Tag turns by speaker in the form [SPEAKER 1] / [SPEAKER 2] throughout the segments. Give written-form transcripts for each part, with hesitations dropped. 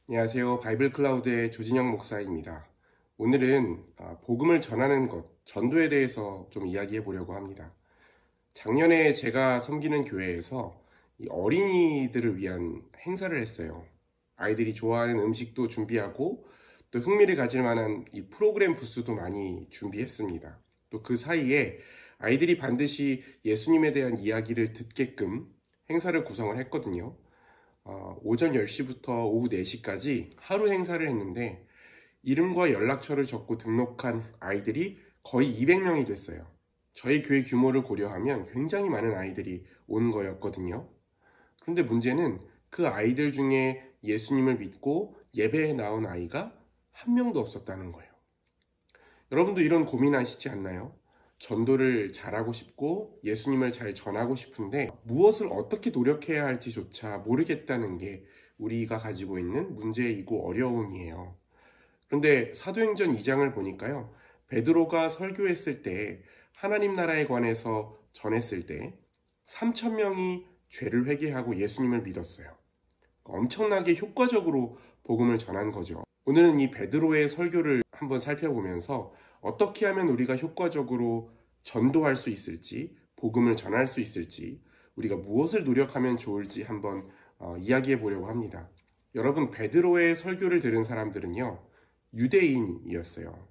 [SPEAKER 1] 안녕하세요. 바이블 클라우드의 조진영 목사입니다. 오늘은 복음을 전하는 것, 전도에 대해서 좀 이야기해 보려고 합니다. 작년에 제가 섬기는 교회에서 이 어린이들을 위한 행사를 했어요. 아이들이 좋아하는 음식도 준비하고 또 흥미를 가질 만한 이 프로그램 부스도 많이 준비했습니다. 또 그 사이에 아이들이 반드시 예수님에 대한 이야기를 듣게끔 행사를 구성을 했거든요. 오전 10시부터 오후 4시까지 하루 행사를 했는데 이름과 연락처를 적고 등록한 아이들이 거의 200명이 됐어요. 저희 교회 규모를 고려하면 굉장히 많은 아이들이 온 거였거든요. 그런데 문제는 그 아이들 중에 예수님을 믿고 예배에 나온 아이가 한 명도 없었다는 거예요. 여러분도 이런 고민하시지 않나요? 전도를 잘하고 싶고 예수님을 잘 전하고 싶은데 무엇을 어떻게 노력해야 할지조차 모르겠다는 게 우리가 가지고 있는 문제이고 어려움이에요. 그런데 사도행전 2장을 보니까요, 베드로가 설교했을 때 하나님 나라에 관해서 전했을 때 3,000명이 죄를 회개하고 예수님을 믿었어요. 엄청나게 효과적으로 복음을 전한 거죠. 오늘은 이 베드로의 설교를 한번 살펴보면서 어떻게 하면 우리가 효과적으로 전도할 수 있을지, 복음을 전할 수 있을지, 우리가 무엇을 노력하면 좋을지 한번 이야기해 보려고 합니다. 여러분, 베드로의 설교를 들은 사람들은요, 유대인이었어요.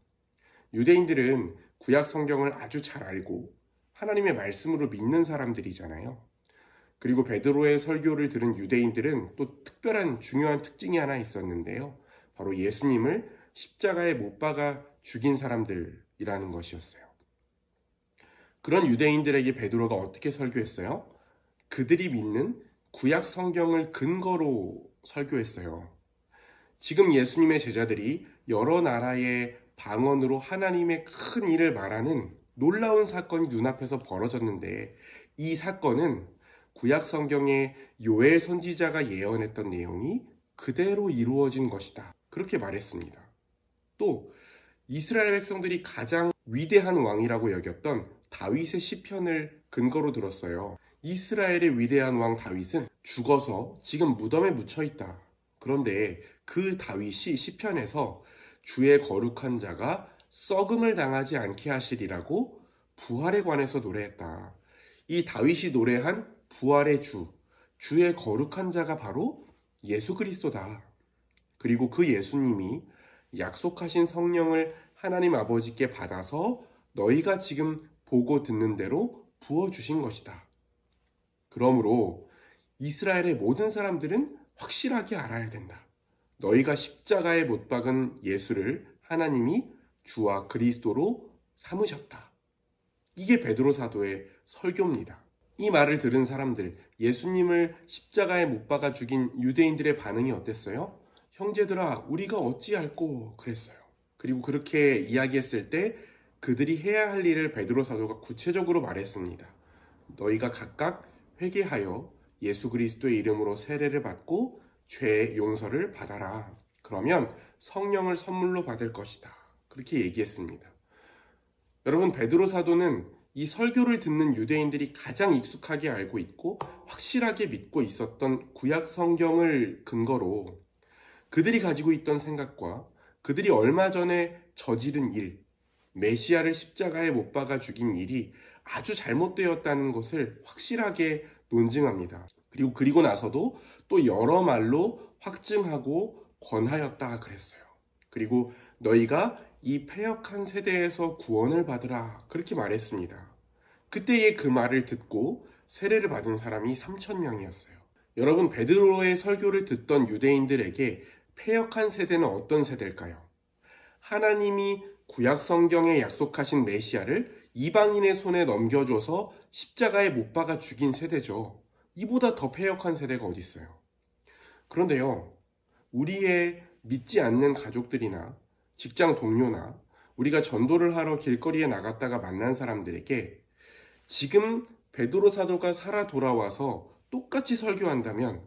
[SPEAKER 1] 유대인들은 구약 성경을 아주 잘 알고 하나님의 말씀으로 믿는 사람들이잖아요. 그리고 베드로의 설교를 들은 유대인들은 또 특별한 중요한 특징이 하나 있었는데요. 바로 예수님을 십자가에 못 박아 죽인 사람들이라는 것이었어요. 그런 유대인들에게 베드로가 어떻게 설교했어요? 그들이 믿는 구약 성경을 근거로 설교했어요. 지금 예수님의 제자들이 여러 나라의 방언으로 하나님의 큰 일을 말하는 놀라운 사건이 눈앞에서 벌어졌는데 이 사건은 구약 성경의 요엘 선지자가 예언했던 내용이 그대로 이루어진 것이다. 그렇게 말했습니다. 또 이스라엘 백성들이 가장 위대한 왕이라고 여겼던 다윗의 시편을 근거로 들었어요. 이스라엘의 위대한 왕 다윗은 죽어서 지금 무덤에 묻혀 있다. 그런데 그 다윗이 시편에서 주의 거룩한 자가 썩음을 당하지 않게 하시리라고 부활에 관해서 노래했다. 이 다윗이 노래한 부활의 주, 주의 거룩한 자가 바로 예수 그리스도다. 그리고 그 예수님이 약속하신 성령을 하나님 아버지께 받아서 너희가 지금 보고 듣는 대로 부어주신 것이다. 그러므로 이스라엘의 모든 사람들은 확실하게 알아야 된다. 너희가 십자가에 못 박은 예수를 하나님이 주와 그리스도로 삼으셨다. 이게 베드로 사도의 설교입니다. 이 말을 들은 사람들, 예수님을 십자가에 못 박아 죽인 유대인들의 반응이 어땠어요? 형제들아, 우리가 어찌할꼬 그랬어요. 그리고 그렇게 이야기했을 때 그들이 해야 할 일을 베드로 사도가 구체적으로 말했습니다. 너희가 각각 회개하여 예수 그리스도의 이름으로 세례를 받고 죄의 용서를 받아라. 그러면 성령을 선물로 받을 것이다. 그렇게 얘기했습니다. 여러분, 베드로 사도는 이 설교를 듣는 유대인들이 가장 익숙하게 알고 있고 확실하게 믿고 있었던 구약 성경을 근거로 그들이 가지고 있던 생각과 그들이 얼마 전에 저지른 일, 메시아를 십자가에 못 박아 죽인 일이 아주 잘못되었다는 것을 확실하게 논증합니다. 그리고 나서도 또 여러 말로 확증하고 권하였다 그랬어요. 그리고 너희가 이 패역한 세대에서 구원을 받으라 그렇게 말했습니다. 그때의 그 말을 듣고 세례를 받은 사람이 3,000명이었어요. 여러분, 베드로의 설교를 듣던 유대인들에게 패역한 세대는 어떤 세대일까요? 하나님이 구약 성경에 약속하신 메시아를 이방인의 손에 넘겨줘서 십자가에 못 박아 죽인 세대죠. 이보다 더 패역한 세대가 어디 있어요? 그런데요, 우리의 믿지 않는 가족들이나 직장 동료나 우리가 전도를 하러 길거리에 나갔다가 만난 사람들에게 지금 베드로 사도가 살아 돌아와서 똑같이 설교한다면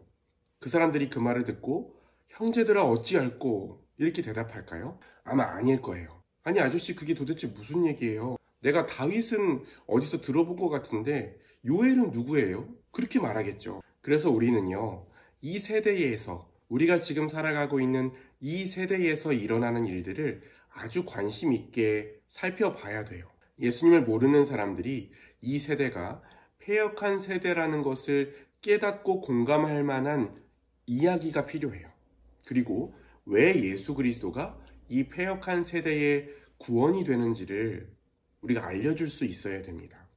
[SPEAKER 1] 그 사람들이 그 말을 듣고 형제들아 어찌할꼬 이렇게 대답할까요? 아마 아닐 거예요. 아니 아저씨, 그게 도대체 무슨 얘기예요? 내가 다윗은 어디서 들어본 것 같은데 요엘은 누구예요? 그렇게 말하겠죠. 그래서 우리는요, 이 세대에서 우리가 지금 살아가고 있는 이 세대에서 일어나는 일들을 아주 관심 있게 살펴봐야 돼요. 예수님을 모르는 사람들이 이 세대가 패역한 세대라는 것을 깨닫고 공감할 만한 이야기가 필요해요. 그리고 왜 예수 그리스도가 이 패역한 세대의 구원이 되는지를 우리가 알려줄 수 있어야 됩니다.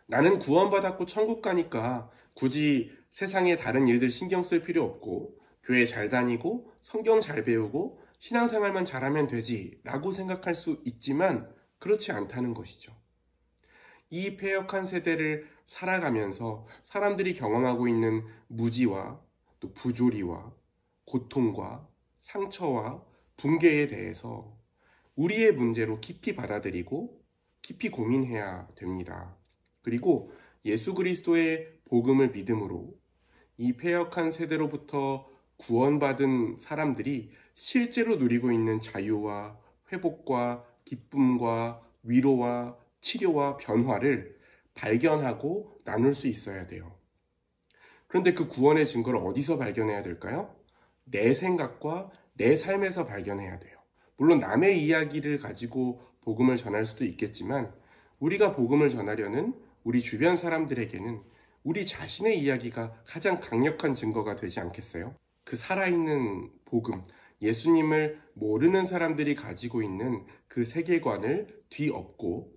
[SPEAKER 1] 나는 구원받았고 천국 가니까 굳이 세상의 다른 일들 신경 쓸 필요 없고 교회 잘 다니고 성경 잘 배우고 신앙생활만 잘하면 되지 라고 생각할 수 있지만 그렇지 않다는 것이죠. 이 패역한 세대를 살아가면서 사람들이 경험하고 있는 무지와 또 부조리와 고통과 상처와 붕괴에 대해서 우리의 문제로 깊이 받아들이고 깊이 고민해야 됩니다. 그리고 예수 그리스도의 복음을 믿음으로 이 패역한 세대로부터 구원받은 사람들이 실제로 누리고 있는 자유와 회복과 기쁨과 위로와 치료와 변화를 발견하고 나눌 수 있어야 돼요. 그런데 그 구원의 증거를 어디서 발견해야 될까요? 내 생각과 내 삶에서 발견해야 돼요. 물론 남의 이야기를 가지고 복음을 전할 수도 있겠지만 우리가 복음을 전하려는 우리 주변 사람들에게는 우리 자신의 이야기가 가장 강력한 증거가 되지 않겠어요? 그 살아있는 복음, 예수님을 모르는 사람들이 가지고 있는 그 세계관을 뒤엎고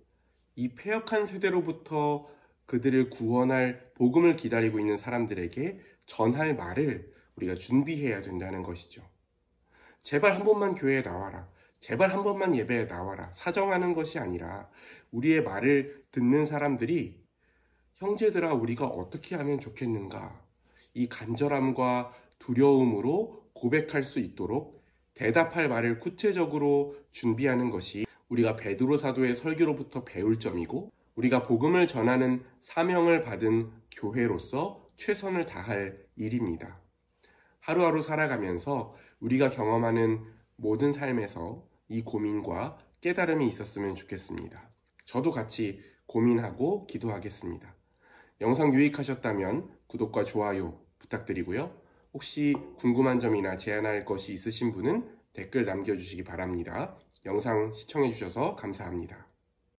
[SPEAKER 1] 이 패역한 세대로부터 그들을 구원할 복음을 기다리고 있는 사람들에게 전할 말을 우리가 준비해야 된다는 것이죠. 제발 한 번만 교회에 나와라. 제발 한 번만 예배에 나와라. 사정하는 것이 아니라 우리의 말을 듣는 사람들이 형제들아 우리가 어떻게 하면 좋겠는가? 이 간절함과 두려움으로 고백할 수 있도록 대답할 말을 구체적으로 준비하는 것이 우리가 베드로 사도의 설교로부터 배울 점이고 우리가 복음을 전하는 사명을 받은 교회로서 최선을 다할 일입니다. 하루하루 살아가면서 우리가 경험하는 모든 삶에서 이 고민과 깨달음이 있었으면 좋겠습니다. 저도 같이 고민하고 기도하겠습니다. 영상 유익하셨다면 구독과 좋아요 부탁드리고요. 혹시 궁금한 점이나 제안할 것이 있으신 분은 댓글 남겨주시기 바랍니다. 영상 시청해주셔서 감사합니다.